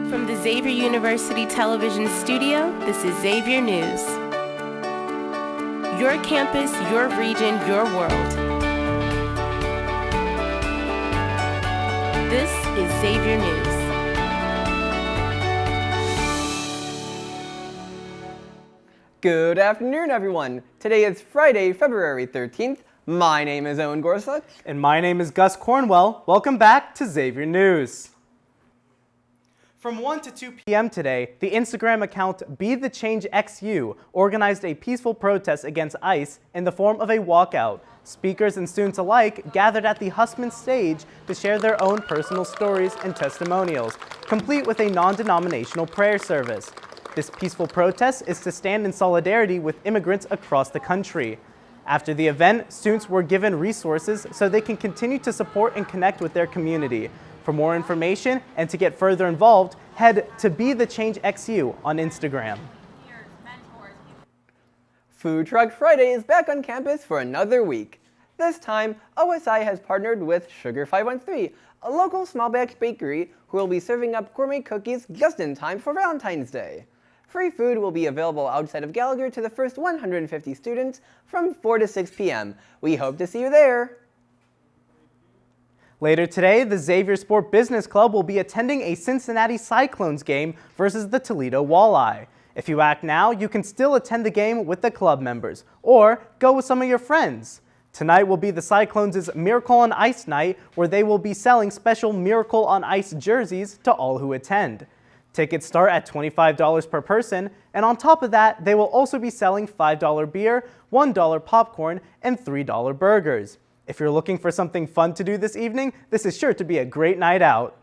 From the Xavier University Television Studio, this is Xavier News. Your campus, your region, your world. This is Xavier News. Good afternoon, everyone. Today is Friday, February 13th. My name is Owen Gorsuch. And my name is Gus Cornwell. Welcome back to Xavier News. From 1 to 2 p.m. today, the Instagram account Be The Change XU organized a peaceful protest against ICE in the form of a walkout. Speakers and students alike gathered at the Hussman stage to share their own personal stories and testimonials, complete with a non-denominational prayer service. This peaceful protest is to stand in solidarity with immigrants across the country. After the event, students were given resources so they can continue to support and connect with their community. For more information and to get further involved, head to Be The Change XU on Instagram. Food Truck Friday is back on campus for another week. This time, OSI has partnered with Sugar 513, a local small batch bakery who will be serving up gourmet cookies just in time for Valentine's Day. Free food will be available outside of Gallagher to the first 150 students from 4 to 6 p.m. We hope to see you there. Later today, the Xavier Sport Business Club will be attending a Cincinnati Cyclones game versus the Toledo Walleye. If you act now, you can still attend the game with the club members, or go with some of your friends. Tonight will be the Cyclones' Miracle on Ice night, where they will be selling special Miracle on Ice jerseys to all who attend. Tickets start at $25 per person, and on top of that, they will also be selling $5 beer, $1 popcorn, and $3 burgers. If you're looking for something fun to do this evening, this is sure to be a great night out.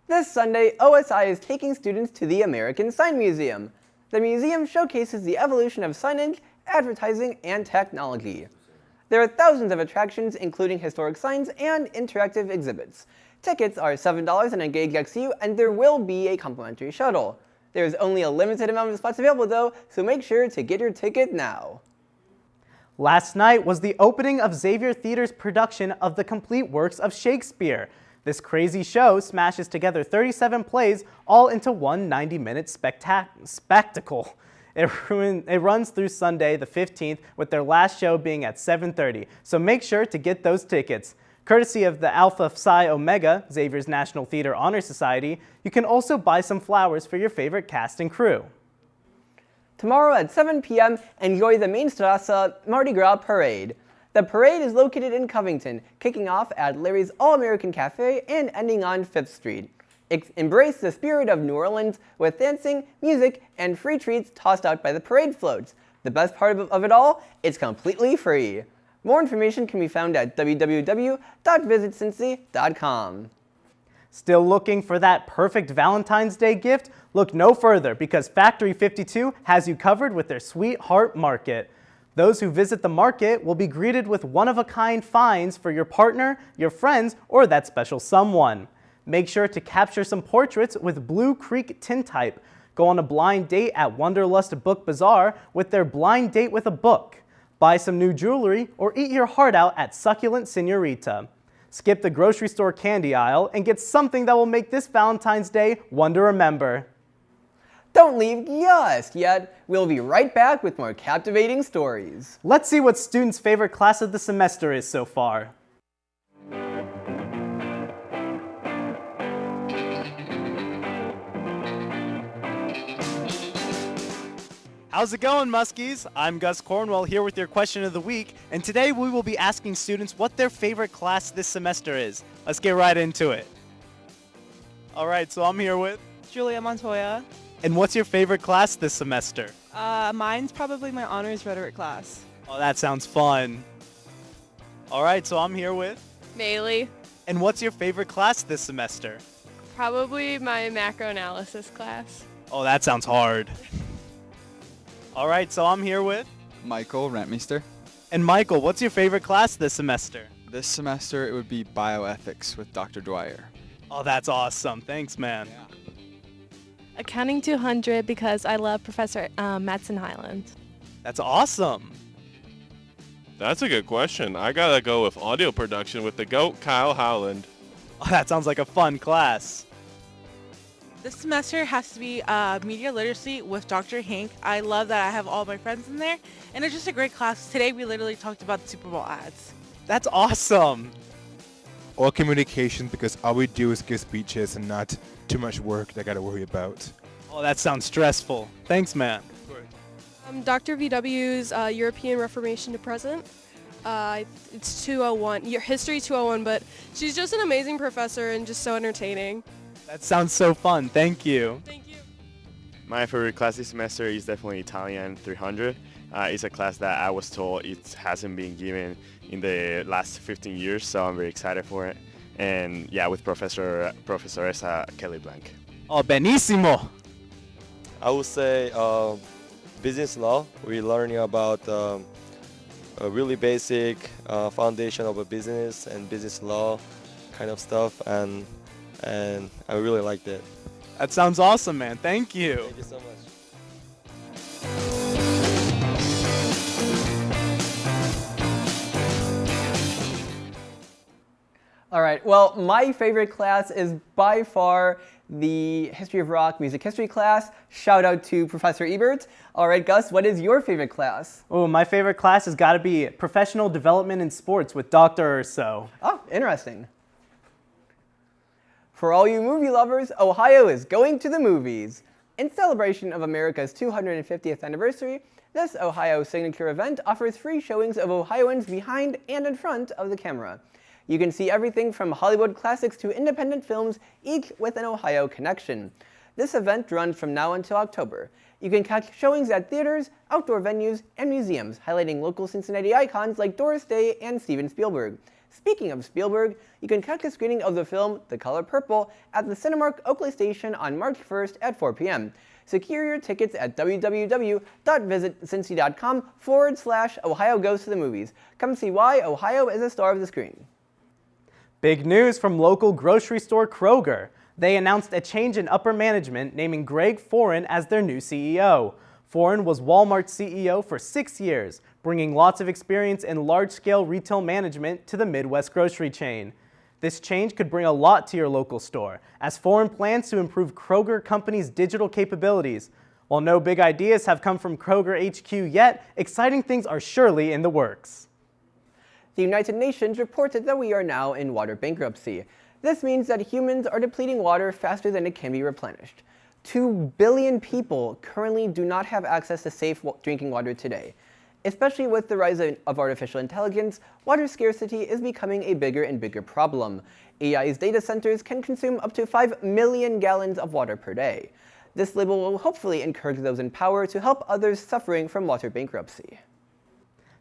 This Sunday, OSI is taking students to the American Sign Museum. The museum showcases the evolution of signage, advertising, and technology. There are thousands of attractions, including historic signs and interactive exhibits. Tickets are $7 and Engage XU, and there will be a complimentary shuttle. There is only a limited amount of spots available though, so make sure to get your ticket now. Last night was the opening of Xavier Theater's production of the complete works of Shakespeare. This crazy show smashes together 37 plays all into one 90-minute spectacle. It runs through Sunday the 15th, with their last show being at 7:30, so make sure to get those tickets. Courtesy of the Alpha Psi Omega, Xavier's National Theater Honor Society, you can also buy some flowers for your favorite cast and crew. Tomorrow at 7 p.m., enjoy the Mainstrasse Mardi Gras Parade. The parade is located in Covington, kicking off at Larry's All-American Cafe and ending on 5th Street. Embrace the spirit of New Orleans with dancing, music, and free treats tossed out by the parade floats. The best part of it all, it's completely free. More information can be found at www.visitcincy.com. Still looking for that perfect Valentine's Day gift? Look no further, because Factory 52 has you covered with their Sweetheart Market. Those who visit the market will be greeted with one-of-a-kind finds for your partner, your friends, or that special someone. Make sure to capture some portraits with Blue Creek Tintype. Go on a blind date at Wanderlust Book Bazaar with their Blind Date with a Book. Buy some new jewelry or eat your heart out at Succulent Senorita. Skip the grocery store candy aisle and get something that will make this Valentine's Day one to remember. Don't leave just yet. We'll be right back with more captivating stories. Let's see what students' favorite class of the semester is so far. How's it going, Muskies? I'm Gus Cornwell here with your question of the week, and today we will be asking students what their favorite class this semester is. Let's get right into it. All right, so I'm here with Julia Montoya. And what's your favorite class this semester? Mine's probably my honors rhetoric class. Oh, that sounds fun. All right, so I'm here with Maylee. And what's your favorite class this semester? Probably my macroanalysis class. Oh, that sounds hard. All right, so I'm here with Michael Rentmeester. And Michael, what's your favorite class this semester? This semester it would be bioethics with Dr. Dwyer. Oh, that's awesome. Thanks, man. Yeah. Accounting 200 because I love Professor Madsen Highland. That's awesome. That's a good question. I gotta go with audio production with the GOAT, Kyle Howland. Oh, that sounds like a fun class. This semester has to be media literacy with Dr. Hank. I love that I have all my friends in there, and it's just a great class. Today we literally talked about the Super Bowl ads. That's awesome. Or communication, because all we do is give speeches and not too much work that I gotta worry about. Oh, that sounds stressful. Thanks, man. Dr. VW's European Reformation to Present. It's 201, your History 201, but she's just an amazing professor and just so entertaining. That sounds so fun. Thank you. Thank you. My favorite class this semester is definitely Italian 300. It's a class that I was told it hasn't been given in the last 15 years, so I'm very excited for it. And yeah, with Professoressa Kelly Blank. Oh, benissimo. I would say business law. We're learning about a really basic foundation of a business and business law kind of stuff, and I really liked it. That sounds awesome, man. Thank you. Thank you so much. All right, well, my favorite class is by far the History of Rock Music History class. Shout out to Professor Ebert. All right, Gus, what is your favorite class? Oh, my favorite class has got to be Professional Development in Sports with Dr. Urso. Oh, interesting. For all you movie lovers, Ohio is going to the movies. In celebration of America's 250th anniversary, this Ohio Signature event offers free showings of Ohioans behind and in front of the camera. You can see everything from Hollywood classics to independent films, each with an Ohio connection. This event runs from now until October. You can catch showings at theaters, outdoor venues, and museums, highlighting local Cincinnati icons like Doris Day and Steven Spielberg. Speaking of Spielberg, you can catch a screening of the film The Color Purple at the Cinemark Oakley Station on March 1st at 4 p.m. Secure your tickets at www.visitcincy.com/Ohio Goes to the Movies. Come see why Ohio is a star of the screen. Big news from local grocery store Kroger. They announced a change in upper management, naming Greg Foran as their new CEO. Foran was Walmart's CEO for 6 years, bringing lots of experience in large-scale retail management to the Midwest grocery chain. This change could bring a lot to your local store, as Foran plans to improve Kroger Company's digital capabilities. While no big ideas have come from Kroger HQ yet, exciting things are surely in the works. The United Nations reported that we are now in water bankruptcy. This means that humans are depleting water faster than it can be replenished. 2 billion people currently do not have access to safe drinking water today. Especially with the rise of artificial intelligence, water scarcity is becoming a bigger and bigger problem. AI's data centers can consume up to 5 million gallons of water per day. This label will hopefully encourage those in power to help others suffering from water bankruptcy.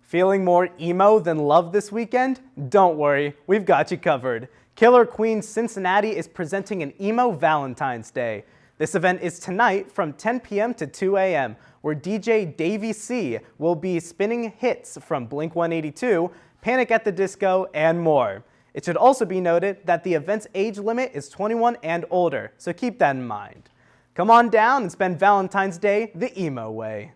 Feeling more emo than love this weekend? Don't worry, we've got you covered. Killer Queens Cincinnati is presenting an Emo Valentine's Day. This event is tonight from 10 p.m. to 2 a.m., where DJ Davey C will be spinning hits from Blink-182, Panic at the Disco, and more. It should also be noted that the event's age limit is 21 and older, so keep that in mind. Come on down and spend Valentine's Day the emo way.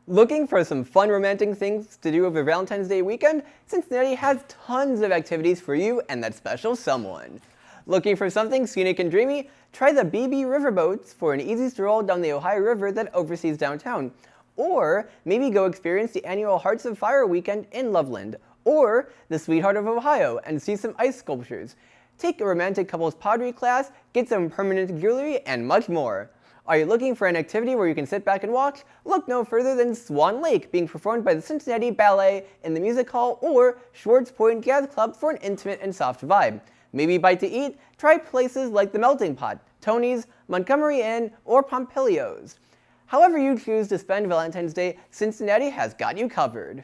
Looking for some fun romantic things to do over Valentine's Day weekend? Cincinnati has tons of activities for you and that special someone. Looking for something scenic and dreamy? Try the BB Riverboats for an easy stroll down the Ohio River that oversees downtown. Or maybe go experience the annual Hearts of Fire weekend in Loveland. Or the Sweetheart of Ohio and see some ice sculptures. Take a romantic couples pottery class, get some permanent jewelry, and much more. Are you looking for an activity where you can sit back and watch? Look no further than Swan Lake, being performed by the Cincinnati Ballet in the Music Hall, or Schwartz Point Jazz Club for an intimate and soft vibe. Maybe bite to eat? Try places like the Melting Pot, Tony's, Montgomery Inn, or Pompilio's. However you choose to spend Valentine's Day, Cincinnati has got you covered.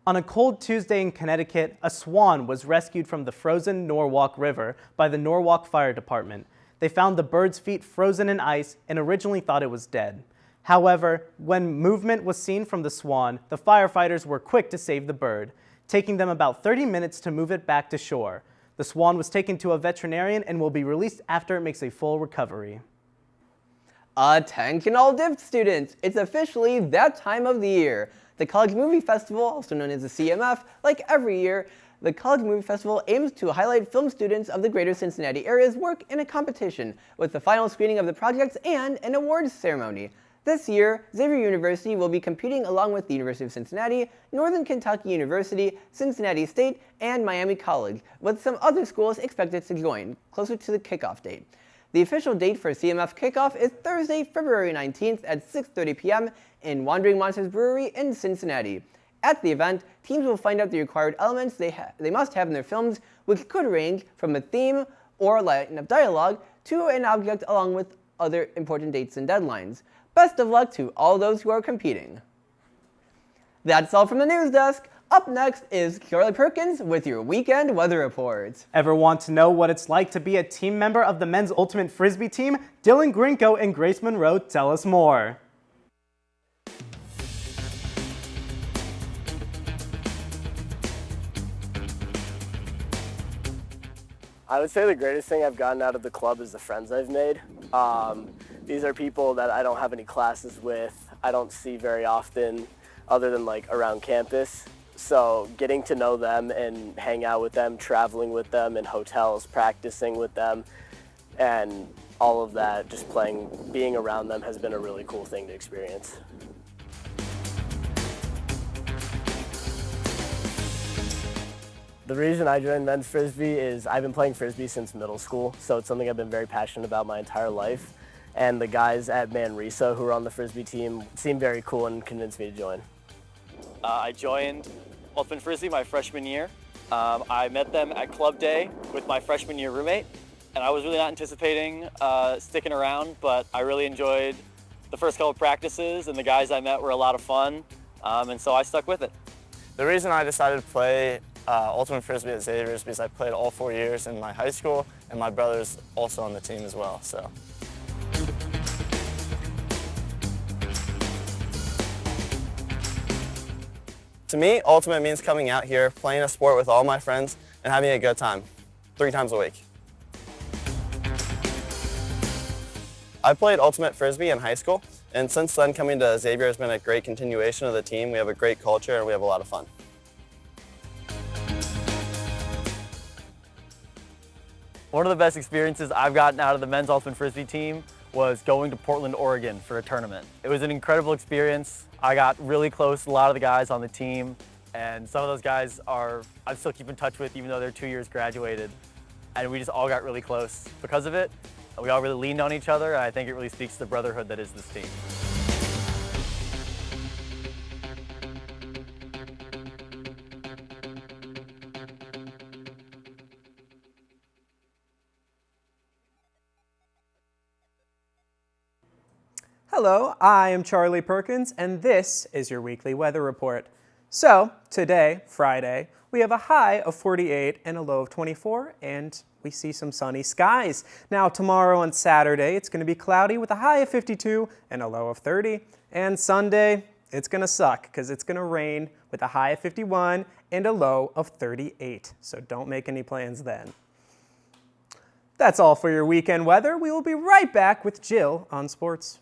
On a cold Tuesday in Connecticut, a swan was rescued from the frozen Norwalk River by the Norwalk Fire Department. They found the bird's feet frozen in ice and originally thought it was dead. However, when movement was seen from the swan, the firefighters were quick to save the bird, taking them about 30 minutes to move it back to shore. The swan was taken to a veterinarian and will be released after it makes a full recovery. Attention all DIV students! It's officially that time of the year. The College Movie Festival, also known as the CMF, like every year, The College Movie Festival aims to highlight film students of the greater Cincinnati area's work in a competition, with the final screening of the projects and an awards ceremony. This year, Xavier University will be competing along with the University of Cincinnati, Northern Kentucky University, Cincinnati State, and Miami College, with some other schools expected to join, closer to the kickoff date. The official date for CMF kickoff is Thursday, February 19th at 6:30 p.m. in Wandering Monsters Brewery in Cincinnati. At the event, teams will find out the required elements they must have in their films, which could range from a theme or a line of dialogue to an object along with other important dates and deadlines. Best of luck to all those who are competing. That's all from the news desk. Up next is Charlie Perkins with your weekend weather report. Ever want to know what it's like to be a team member of the men's ultimate frisbee team? Dylan Grinko and Grace Monroe tell us more. I would say the greatest thing I've gotten out of the club is the friends I've made. These are people that I don't have any classes with, I don't see very often other than like around campus. So getting to know them and hang out with them, traveling with them in hotels, practicing with them, and all of that, just being around them has been a really cool thing to experience. The reason I joined men's frisbee is I've been playing frisbee since middle school, so it's something I've been very passionate about my entire life. And the guys at Manresa who are on the frisbee team seemed very cool and convinced me to join. I joined Ultimate Frisbee my freshman year. I met them at club day with my freshman year roommate, and I was really not anticipating sticking around, but I really enjoyed the first couple of practices, and the guys I met were a lot of fun, and so I stuck with it. The reason I decided to play Ultimate Frisbee at Xavier is because I played all 4 years in my high school, and my brother's also on the team as well. So. To me, Ultimate means coming out here, playing a sport with all my friends, and having a good time, 3 times a week. I played Ultimate Frisbee in high school, and since then coming to Xavier has been a great continuation of the team. We have a great culture and we have a lot of fun. One of the best experiences I've gotten out of the men's Ultimate Frisbee team was going to Portland, Oregon for a tournament. It was an incredible experience. I got really close to a lot of the guys on the team, and some of those guys I still keep in touch with even though they're 2 years graduated. And we just all got really close because of it. We all really leaned on each other, and I think it really speaks to the brotherhood that is this team. Hello, I am Charlie Perkins, and this is your weekly weather report. So, today, Friday, we have a high of 48 and a low of 24, and we see some sunny skies. Now, tomorrow on Saturday, it's going to be cloudy with a high of 52 and a low of 30, and Sunday, it's going to suck because it's going to rain with a high of 51 and a low of 38, so don't make any plans then. That's all for your weekend weather. We will be right back with Jill on sports.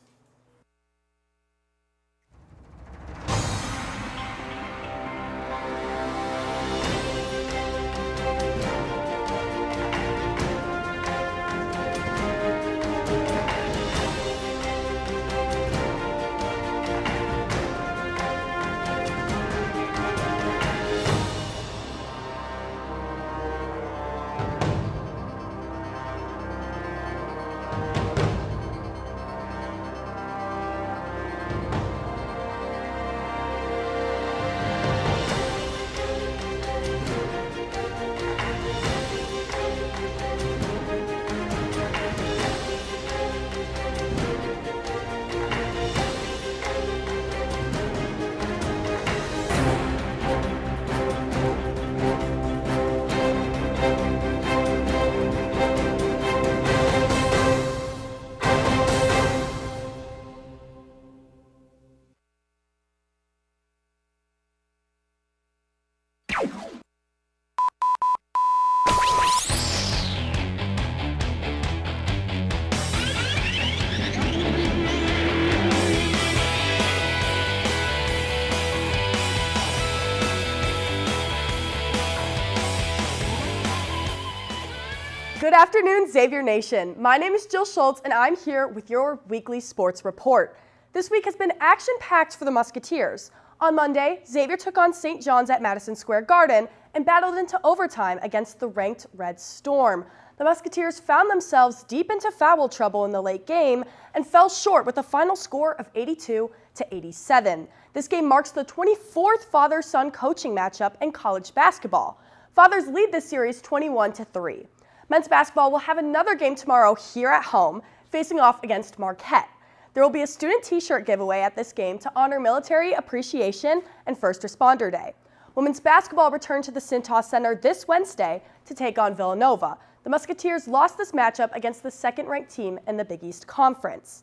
Good afternoon, Xavier Nation. My name is Jill Schultz, and I'm here with your weekly sports report. This week has been action-packed for the Musketeers. On Monday, Xavier took on St. John's at Madison Square Garden and battled into overtime against the ranked Red Storm. The Musketeers found themselves deep into foul trouble in the late game and fell short with a final score of 82-87. This game marks the 24th father-son coaching matchup in college basketball. Fathers lead this series 21-3. Men's basketball will have another game tomorrow here at home, facing off against Marquette. There will be a student t-shirt giveaway at this game to honor Military Appreciation and First Responder Day. Women's basketball returned to the Cintas Center this Wednesday to take on Villanova. The Musketeers lost this matchup against the second-ranked team in the Big East Conference.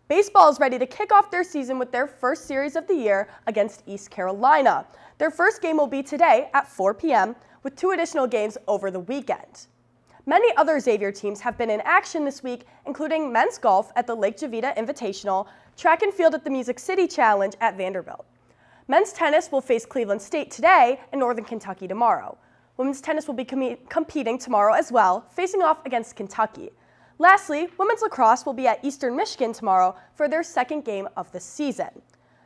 Baseball is ready to kick off their season with their first series of the year against East Carolina. Their first game will be today at 4 p.m., with 2 additional games over the weekend. Many other Xavier teams have been in action this week, including men's golf at the Lake Jovita Invitational, track and field at the Music City Challenge at Vanderbilt. Men's tennis will face Cleveland State today and Northern Kentucky tomorrow. Women's tennis will be competing tomorrow as well, facing off against Kentucky. Lastly, women's lacrosse will be at Eastern Michigan tomorrow for their second game of the season.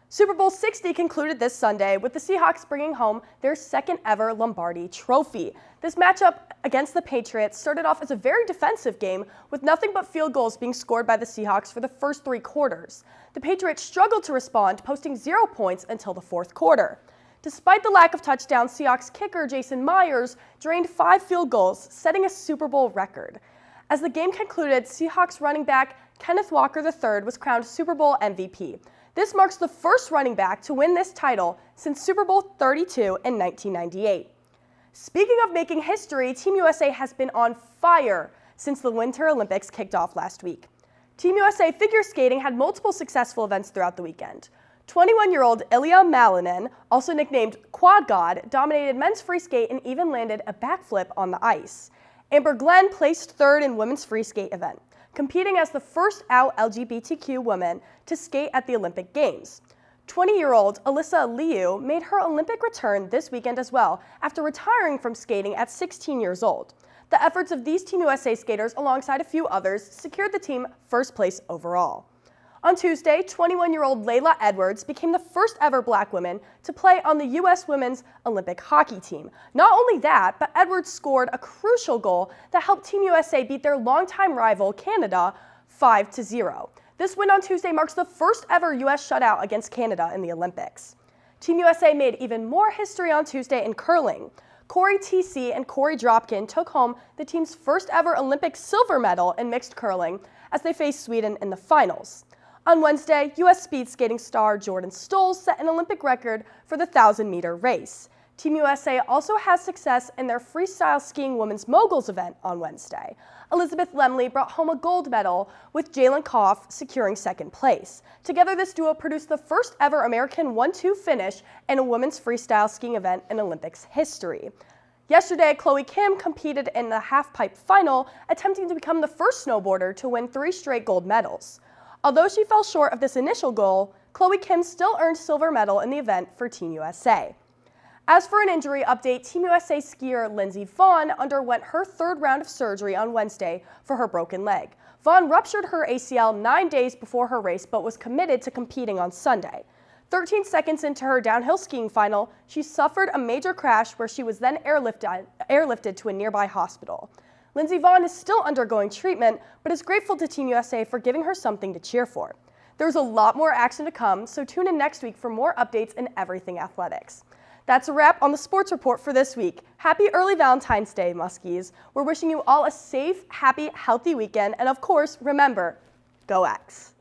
Super Bowl 60 concluded this Sunday with the Seahawks bringing home their second ever Lombardi Trophy. This matchup against the Patriots started off as a very defensive game with nothing but field goals being scored by the Seahawks for the first 3 quarters. The Patriots struggled to respond, posting 0 points until the fourth quarter. Despite the lack of touchdowns, Seahawks kicker Jason Myers drained 5 field goals, setting a Super Bowl record. As the game concluded, Seahawks running back Kenneth Walker III was crowned Super Bowl MVP. This marks the first running back to win this title since Super Bowl 32 in 1998. Speaking of making history, Team USA has been on fire since the Winter Olympics kicked off last week. Team USA figure skating had multiple successful events throughout the weekend. 21-year-old Ilya Malinin, also nicknamed Quad God, dominated men's free skate and even landed a backflip on the ice. Amber Glenn placed 3rd in women's free skate event, competing as the first out LGBTQ woman to skate at the Olympic Games. 20-year-old Alyssa Liu made her Olympic return this weekend as well after retiring from skating at 16 years old. The efforts of these Team USA skaters, alongside a few others, secured the team first place overall. On Tuesday, 21-year-old Layla Edwards became the first ever black woman to play on the U.S. women's Olympic hockey team. Not only that, but Edwards scored a crucial goal that helped Team USA beat their longtime rival, Canada, 5-0. This win on Tuesday marks the first ever U.S. shutout against Canada in the Olympics. Team USA made even more history on Tuesday in curling. Corey T.C. and Corey Dropkin took home the team's first ever Olympic silver medal in mixed curling as they faced Sweden in the finals. On Wednesday, U.S. speed skating star Jordan Stolz set an Olympic record for the 1,000-meter race. Team USA also has success in their freestyle skiing women's moguls event on Wednesday. Elizabeth Lemley brought home a gold medal, with Jalen Koff securing second place. Together, this duo produced the first ever American 1-2 finish in a women's freestyle skiing event in Olympics history. Yesterday, Chloe Kim competed in the halfpipe final, attempting to become the first snowboarder to win 3 straight gold medals. Although she fell short of this initial goal, Chloe Kim still earned silver medal in the event for Team USA. As for an injury update, Team USA skier Lindsey Vonn underwent her 3rd round of surgery on Wednesday for her broken leg. Vonn ruptured her ACL 9 days before her race, but was committed to competing on Sunday. 13 seconds into her downhill skiing final, she suffered a major crash where she was then airlifted to a nearby hospital. Lindsey Vonn is still undergoing treatment, but is grateful to Team USA for giving her something to cheer for. There's a lot more action to come, so tune in next week for more updates in everything athletics. That's a wrap on the sports report for this week. Happy early Valentine's Day, Muskies. We're wishing you all a safe, happy, healthy weekend, and of course, remember, go X.